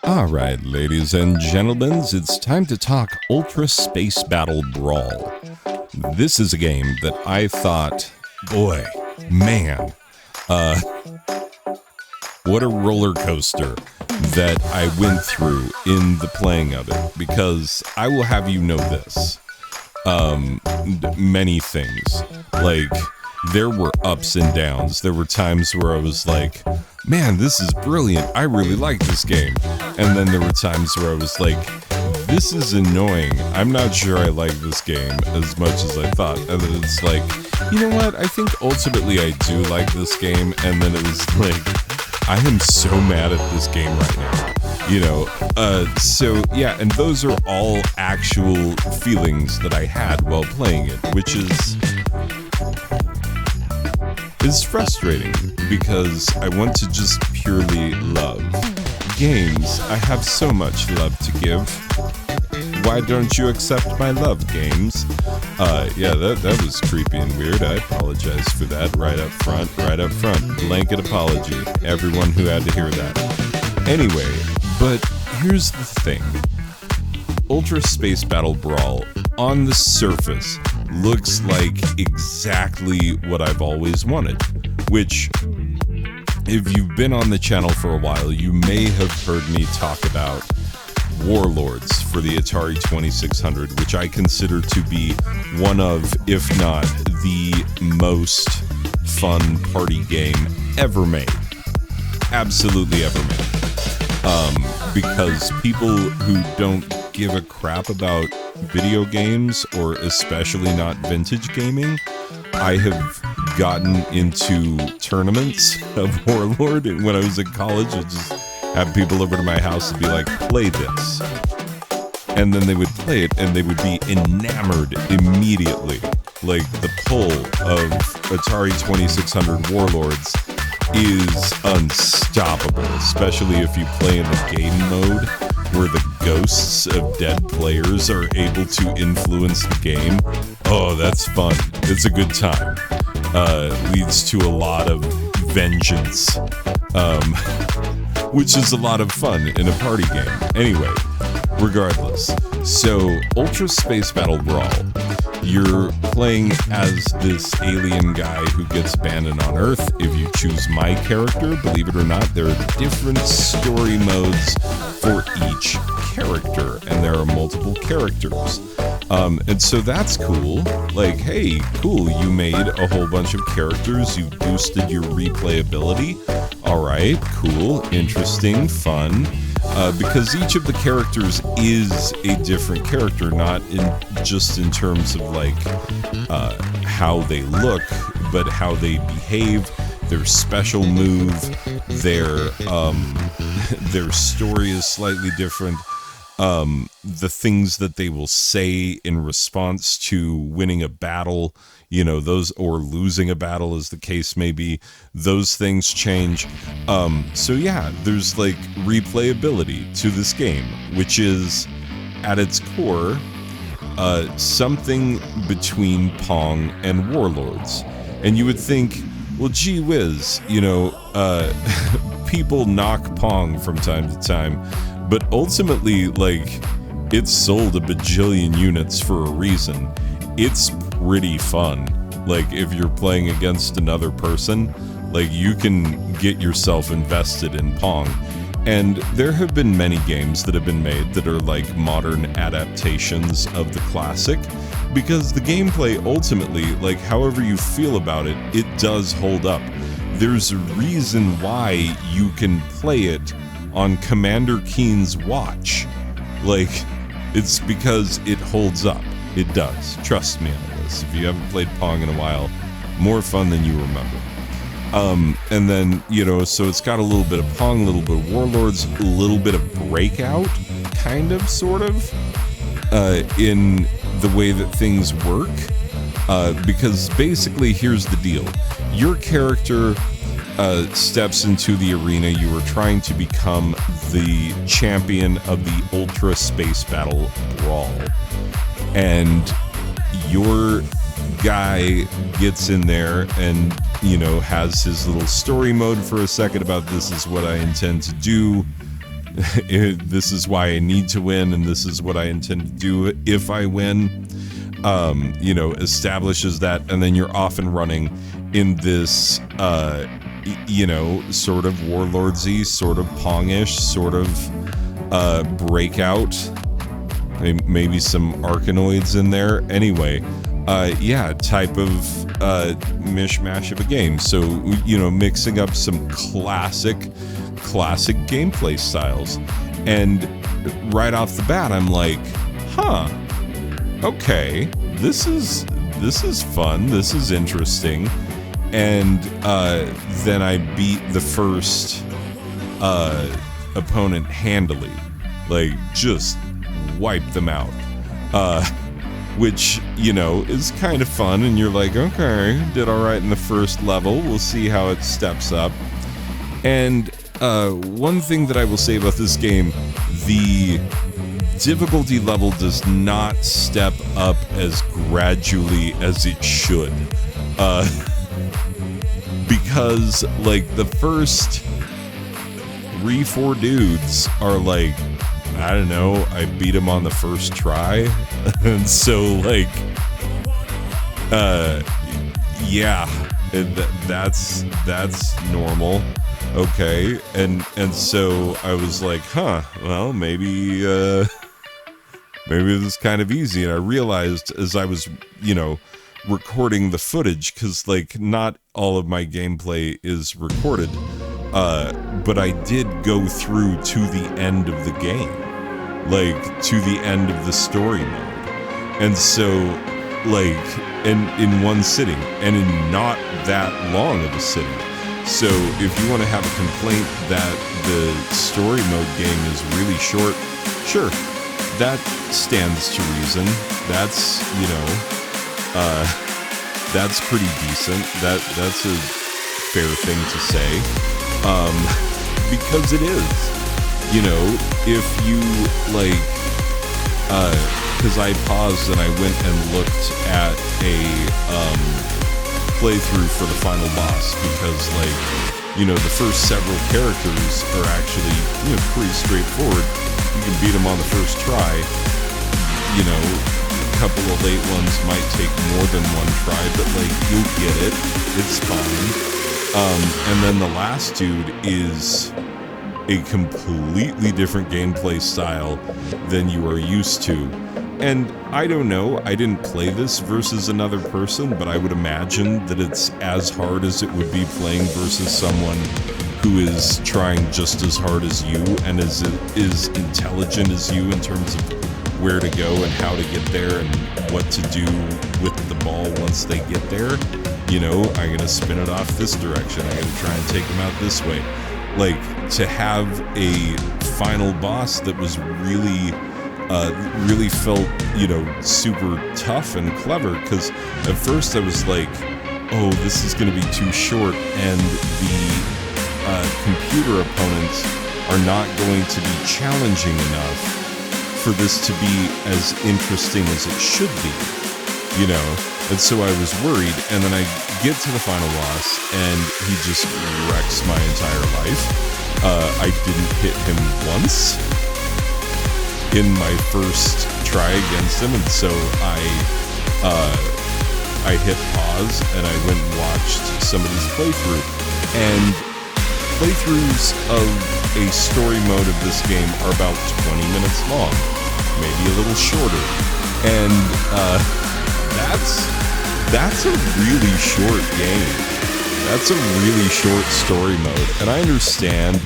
Alright, ladies and gentlemen, it's time to talk Ultra Space Battle Brawl. This is a game that I thought, boy, man, what a roller coaster that I went through in the playing of it, because I will have you know this, many things, like, there were ups and downs. There were times where I was like, man, this is brilliant, I really like this game. And then there were times where I was like, this is annoying, I'm not sure I like this game as much as I thought. And then it's like, you know what, I think ultimately I do like this game. And then it was like, I am so mad at this game right now. You know, so yeah, and those are all actual feelings that I had while playing it, which is frustrating because I want to just purely love games. I have so much love to give. Why don't you accept my love, games? Yeah, that was creepy and weird. I apologize for that right up front. Blanket apology. Everyone who had to hear that. Anyway, but here's the thing. Ultra Space Battle Brawl, on the surface, looks like exactly what I've always wanted, which, if you've been on the channel for a while, you may have heard me talk about Warlords for the Atari 2600, which I consider to be one of, if not the most fun party game ever made. Absolutely ever made. Because people who don't give a crap about video games, or especially not vintage gaming, I have gotten into tournaments of Warlord, and when I was in college, I just have people over to my house and be like, play this. And then they would play it, and they would be enamored immediately. Like, the pull of Atari 2600 Warlords is unstoppable, especially if you play in the game mode, where the ghosts of dead players are able to influence the game. Oh, that's fun. It's a good time. Leads to a lot of vengeance, which is a lot of fun in a party game. Anyway, regardless. So, Ultra Space Battle Brawl. You're playing as this alien guy who gets abandoned on Earth. If you choose my character, believe it or not, there are different story modes for each character, and there are multiple characters. And so that's cool. Like, hey, cool, you made a whole bunch of characters, you boosted your replayability. Alright, cool, interesting, fun. Because each of the characters is a different character, not just in terms of like how they look, but how they behave, their special move, their story is slightly different. The things that they will say in response to winning a battle, you know, those, or losing a battle as the case may be, those things change. So yeah, there's like replayability to this game, which is at its core something between Pong and Warlords. And you would think, well, gee whiz, you know, people knock Pong from time to time, but ultimately, like, it's sold a bajillion units for a reason. It's pretty fun. Like, if you're playing against another person, like, you can get yourself invested in Pong. And there have been many games that have been made that are like modern adaptations of the classic, because the gameplay ultimately, like, however you feel about it, it does hold up. There's a reason why you can play it on Commander Keen's watch. Like, it's because it holds up. It does. Trust me on this. If you haven't played Pong in a while, more fun than you remember. And then, you know, so it's got a little bit of Pong, a little bit of Warlords, a little bit of Breakout, kind of, sort of, in the way that things work. Because basically, here's the deal. Your character steps into the arena. You are trying to become the champion of the Ultra Space Battle Brawl. And your guy gets in there and, you know, has his little story mode for a second about this is what I intend to do. this is why I need to win, and this is what I intend to do if I win. Establishes that, and then you're off and running in this, sort of warlordsy, sort of Pongish, sort of breakout. Maybe some Arkanoids in there. Anyway, type of mishmash of a game. So, mixing up some classic gameplay styles. And right off the bat, I'm like, okay, this is fun. This is interesting. And then I beat the first opponent handily, like just wipe them out, which is kind of fun. And you're like, okay, did all right in the first level. We'll see how it steps up. And one thing that I will say about this game, the difficulty level does not step up as gradually as it should. Because, like, the first 3-4 dudes are like, I don't know, I beat them on the first try. And so, like, that's normal. Okay, and so I was like, well, maybe this is kind of easy. And I realized as I was, recording the footage, because, like, not all of my gameplay is recorded, but I did go through to the end of the game, like, to the end of the story mode. And so, like, in one sitting, and in not that long of a sitting. So if you want to have a complaint that the story mode game is really short, sure, that stands to reason. That's, that's pretty decent. That's a fair thing to say. Because it is. If you, like, because I paused and I went and looked at a playthrough for the final boss, because, like, the first several characters are actually, pretty straightforward. You can beat them on the first try. A couple of late ones might take more than one try, but, like, you'll get it. It's fine. And then the last dude is a completely different gameplay style than you are used to. And I don't know, I didn't play this versus another person, but I would imagine that it's as hard as it would be playing versus someone who is trying just as hard as you and is intelligent as you in terms of where to go and how to get there and what to do with the ball once they get there. I'm gonna spin it off this direction, I'm gonna try and take them out this way. Like, to have a final boss that was really felt, super tough and clever, because at first I was like, oh, this is going to be too short, and the computer opponents are not going to be challenging enough for this to be as interesting as it should be, and so I was worried. And then I get to the final boss and he just wrecks my entire life. I didn't hit him once in my first try against him, and so I hit pause and I went and watched somebody's playthrough. And playthroughs of a story mode of this game are about 20 minutes long, maybe a little shorter, and that's a really short game. That's a really short story mode, and I understand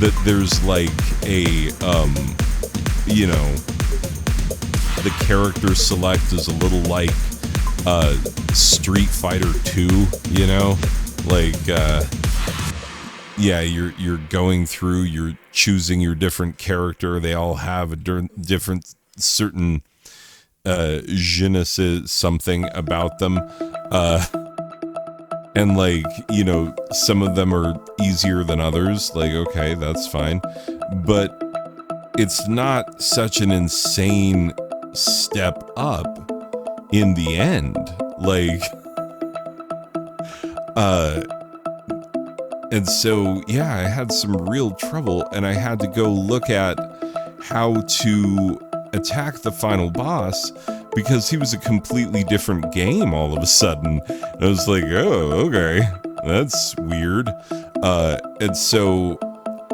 that there's like a the character select is a little like Street Fighter 2, like you're going through, you're choosing your different character, they all have a different certain je ne sais something about them, and like, some of them are easier than others, like, okay, that's fine, but it's not such an insane step up in the end. Like, And so, yeah, I had some real trouble, and I had to go look at how to attack the final boss because he was a completely different game all of a sudden. And I was like, oh, okay, that's weird. And so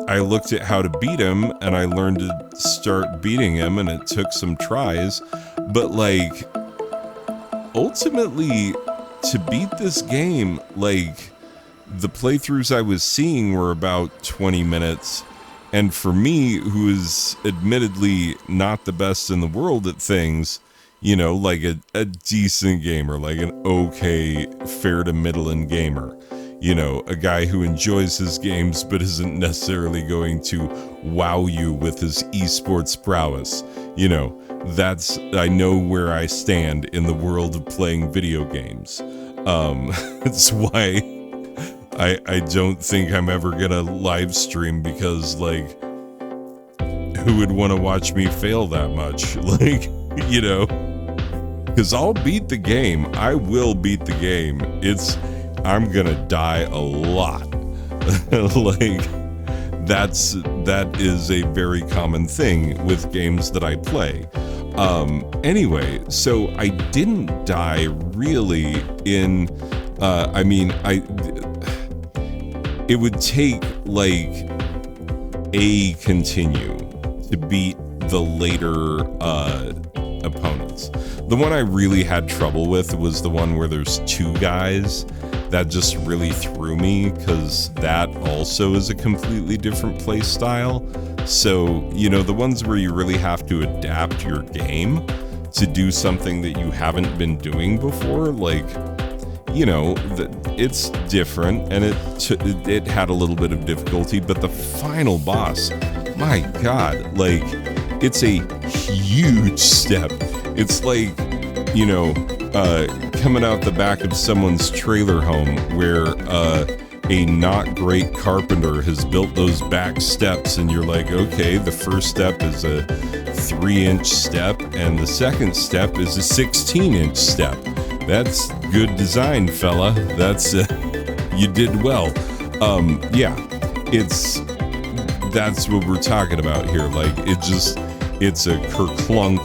I looked at how to beat him, and I learned to start beating him, and it took some tries. But, like, ultimately, to beat this game, like, the playthroughs I was seeing were about 20 minutes. And for me, who is admittedly not the best in the world at things, you know, like a decent gamer, like an okay, fair to middling gamer, you know, a guy who enjoys his games but isn't necessarily going to wow you with his esports prowess. You know, I know where I stand in the world of playing video games. That's why I don't think I'm ever gonna live stream, because, like, who would want to watch me fail that much? Like, you know, because I'll beat the game. I will beat the game. I'm gonna die a lot. Like, that is a very common thing with games that I play. Anyway, so I didn't die really in, it would take, like, a continue to beat the later opponents. The one I really had trouble with was the one where there's two guys. That just really threw me, because that also is a completely different play style. So, you know, the ones where you really have to adapt your game to do something that you haven't been doing before, like, you know, it's different, and it had a little bit of difficulty, but the final boss, my God, like, it's a huge step. It's like, you know, coming out the back of someone's trailer home where a not great carpenter has built those back steps, and you're like, okay, the first step is a 3-inch step, and the second step is a 16-inch step. That's good design, fella. That's you did well. Yeah, that's what we're talking about here. Like, it's a kerclunk,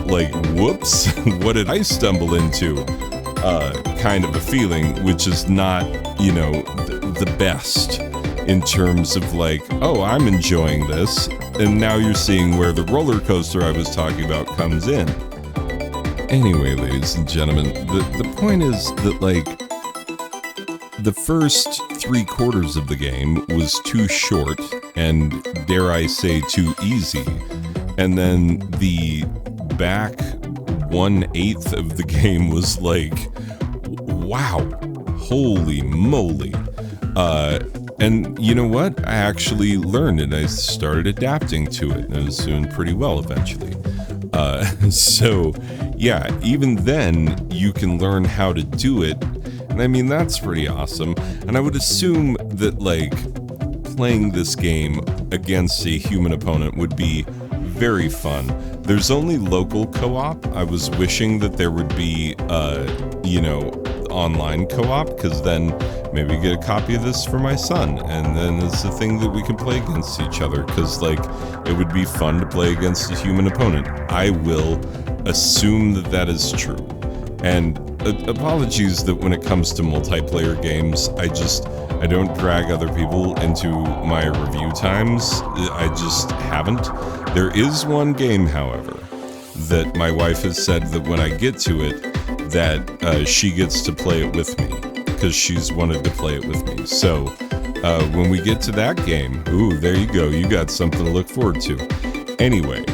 like, whoops, what did I stumble into? Kind of a feeling, which is not, you know, the best in terms of, like, oh, I'm enjoying this, and now you're seeing where the roller coaster I was talking about comes in. Anyway, ladies and gentlemen, the point is that, like, the first 3/4 of the game was too short and, dare I say, too easy. And then the back 1/8 of the game was like, wow, holy moly. And you know what? I actually learned, and I started adapting to it, and I was doing pretty well eventually. So, yeah, even then, you can learn how to do it, and I mean, that's pretty awesome. And I would assume that, like, playing this game against a human opponent would be very fun. There's only local co-op. I was wishing that there would be, you know, online co-op, because then maybe get a copy of this for my son, and then it's a thing that we can play against each other, because, like, it would be fun to play against a human opponent. I will assume that that is true. And apologies that when it comes to multiplayer games, I don't drag other people into my review times. I just haven't. There is one game, however, that my wife has said that when I get to it, that she gets to play it with me, because she's wanted to play it with me. So when we get to that game, ooh, there you go. You got something to look forward to. Anyway,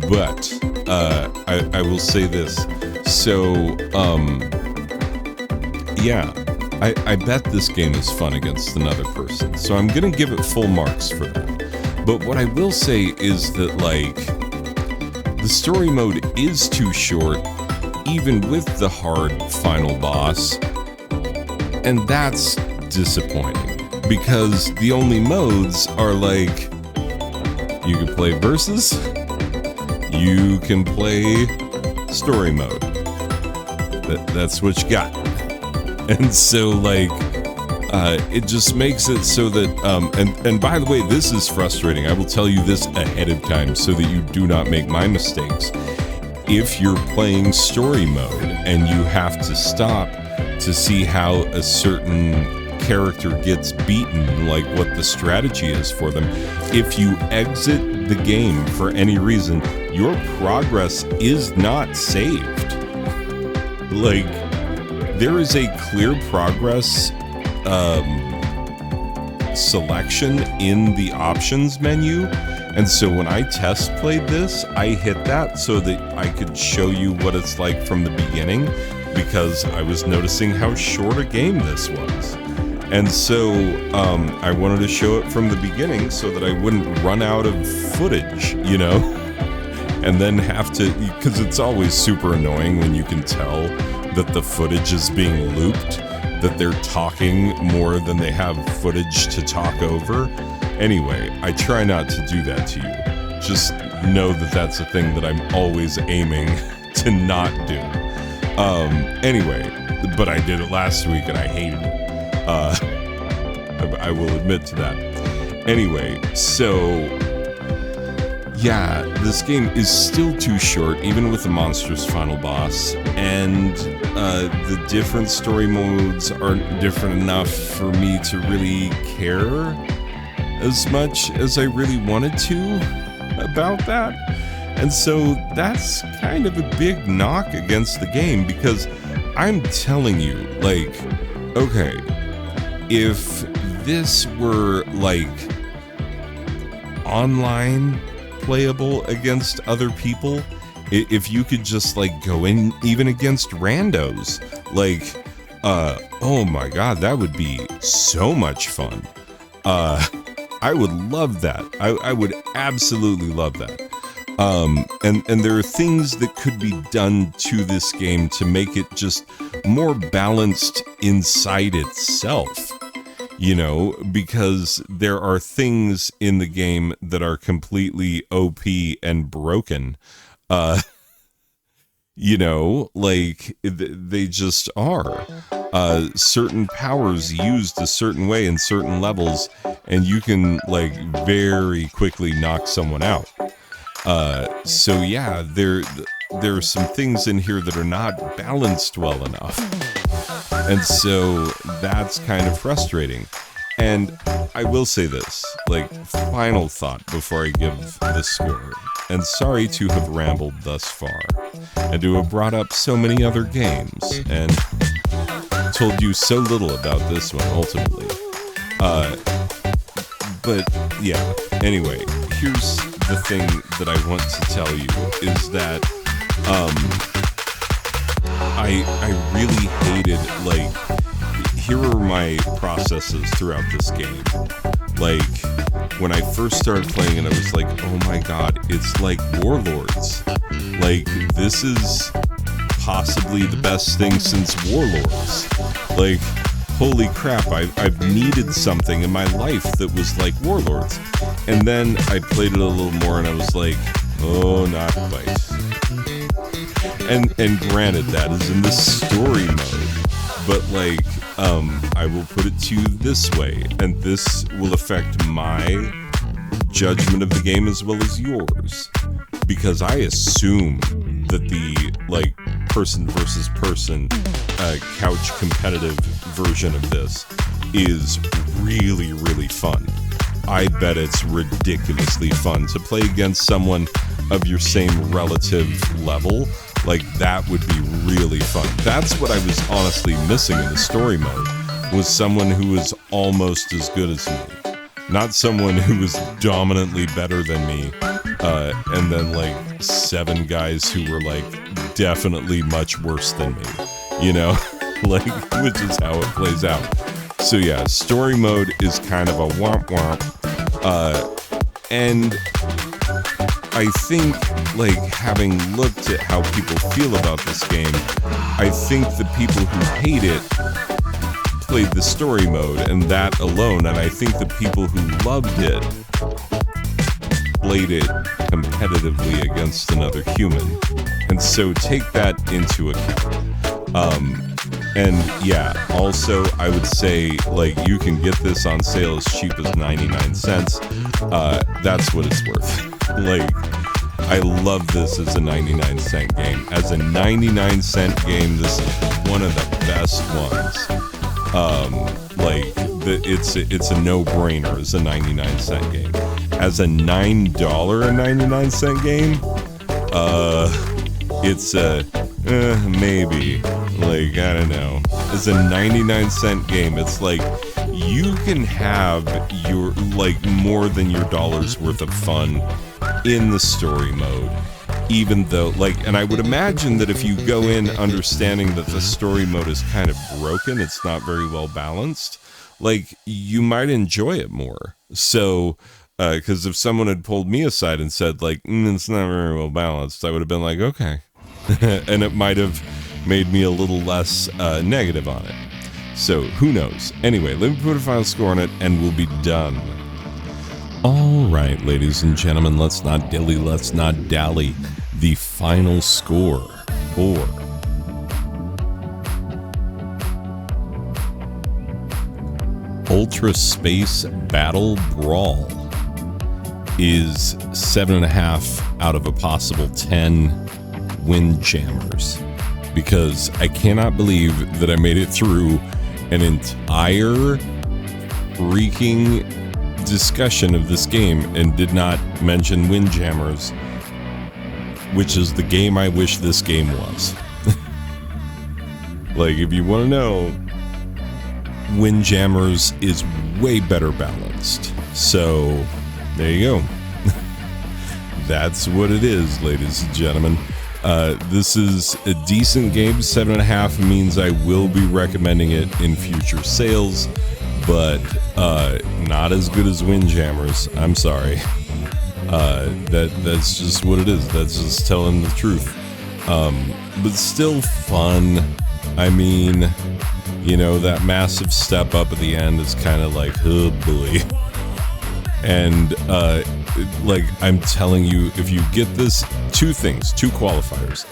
but I will say this. So, yeah, I bet this game is fun against another person. So I'm going to give it full marks for that. But what I will say is that, like, the story mode is too short, even with the hard final boss, and that's disappointing, because the only modes are, like, you can play versus, you can play story mode. That's what you got. And so, like, it just makes it so that, and by the way, this is frustrating. I will tell you this ahead of time so that you do not make my mistakes. If you're playing story mode and you have to stop to see how a certain character gets beaten, like what the strategy is for them, if you exit the game for any reason, your progress is not saved. Like, there is a clear progress selection in the options menu, and so when I test played this, I hit that so that I could show you what it's like from the beginning, because I was noticing how short a game this was. And so I wanted to show it from the beginning so that I wouldn't run out of footage, you know, and then have to, because it's always super annoying when you can tell that the footage is being looped, that they're talking more than they have footage to talk over. Anyway, I try not to do that to you. Just know that that's a thing that I'm always aiming to not do. Anyway, but I did it last week and I hated it. I will admit to that. Anyway, so yeah, this game is still too short, even with the monstrous final boss, and the different story modes aren't different enough for me to really care as much as I really wanted to about that. And so that's kind of a big knock against the game, because I'm telling you, like, okay, if this were like online playable against other people, if you could just like go in even against randos, like oh my god, that would be so much fun. I would love that. I would absolutely love that. And there are things that could be done to this game to make it just more balanced inside itself, you know, because there are things in the game that are completely OP and broken, you know, like they just are. Certain powers used a certain way in certain levels, and you can like very quickly knock someone out. So yeah, there are some things in here that are not balanced well enough. And so that's kind of frustrating. And I will say this, like, final thought before I give the score. And sorry to have rambled thus far, and to have brought up so many other games, and told you so little about this one, ultimately. But, yeah, anyway, here's the thing that I want to tell you, is that, I really hated, like, here are my processes throughout this game. Like, when I first started playing it, I was like, oh my god, it's like Warlords. Like, this is possibly the best thing since Warlords. Like, holy crap, I've needed something in my life that was like Warlords. And then I played it a little more and I was like, oh, not quite. And granted, that is in the story mode, but like, I will put it to you this way, and this will affect my judgment of the game as well as yours, because I assume that the, like, person versus person couch competitive version of this is really, really fun. I bet it's ridiculously fun to play against someone of your same relative level. Like, that would be really fun. That's what I was honestly missing in the story mode, was someone who was almost as good as me. Not someone who was dominantly better than me, and then, like, 7 guys who were, like, definitely much worse than me, you know? Like, which is how it plays out. So yeah, story mode is kind of a womp-womp, and I think, like, having looked at how people feel about this game, I think the people who hate it played the story mode and that alone, and I think the people who loved it played it competitively against another human. And so take that into account. And yeah, also I would say, like, you can get this on sale as cheap as 99 cents. That's what it's worth. Like, I love this as a 99-cent game. As a 99-cent game, this is one of the best ones. It's a no-brainer as a 99-cent game. As a $9.99 game, it's a maybe. Like, I don't know. As a 99-cent game, it's like you can have your, like, more than your dollar's worth of fun in the story mode. Even though, like, and I would imagine that if you go in understanding that the story mode is kind of broken, it's not very well balanced, like, you might enjoy it more. So, because if someone had pulled me aside and said, like, it's not very well balanced, I would have been like, okay. And it might have made me a little less negative on it. So, who knows? Anyway, let me put a final score on it, and we'll be done. All right, ladies and gentlemen, let's not dilly, let's not dally. The final score for Ultra Space Battle Brawl is 7.5 out of a possible 10 Windjammers, because I cannot believe that I made it through an entire freaking discussion of this game and did not mention Windjammers, which is the game I wish this game was. Like, if you want to know, Windjammers is way better balanced. So, there you go. That's what it is, ladies and gentlemen. This is a decent game. 7.5 means I will be recommending it in future sales, but not as good as Windjammers. I'm sorry. That's just what it is. That's just telling the truth. But still fun. I mean, you know, that massive step up at the end is kind of like, oh boy. And like, I'm telling you, if you get this, two qualifiers.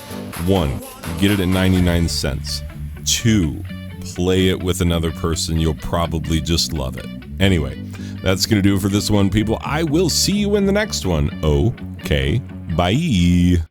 One, get it at 99 cents. Two, play it with another person. You'll probably just love it. Anyway, that's going to do it for this one, people. I will see you in the next one. Okay, bye.